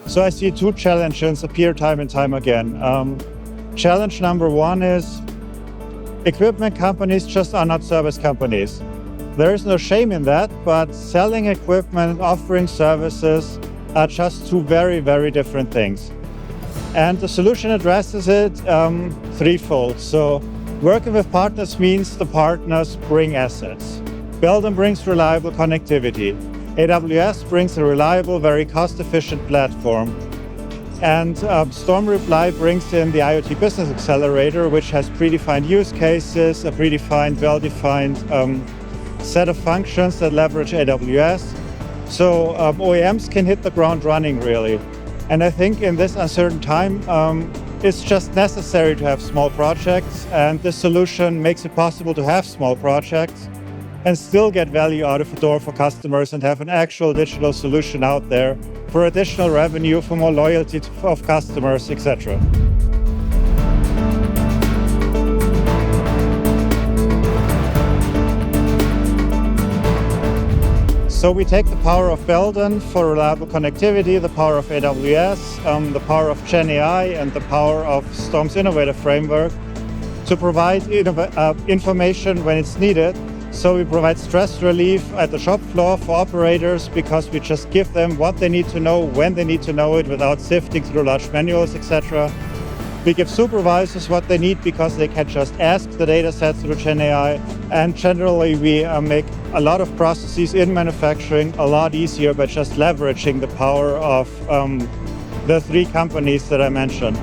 So I see two challenges appear time and time again. Challenge number one is equipment companies just are not service companies. There is no shame in that, but selling equipment, offering services are just two very, very different things. And the solution addresses it threefold. So working with partners means the partners bring assets. Belden brings reliable connectivity. AWS brings a reliable, very cost-efficient platform. And Storm Reply brings in the IoT Business Accelerator, which has predefined use cases, a predefined, well-defined set of functions that leverage AWS. So OEMs can hit the ground running, really. And I think in this uncertain time, it's just necessary to have small projects. And this solution makes it possible to have small projects and still get value out of the door for customers and have an actual digital solution out there for additional revenue, for more loyalty of customers, etc. So we take the power of Belden for reliable connectivity, the power of AWS, the power of Gen AI, and the power of Storm's Innovator Framework to provide information when it's needed. So we provide stress relief at the shop floor for operators because we just give them what they need to know when they need to know it without sifting through large manuals, etc. We give supervisors what they need because they can just ask the data set through Gen AI. And generally, we make a lot of processes in manufacturing a lot easier by just leveraging the power of the three companies that I mentioned.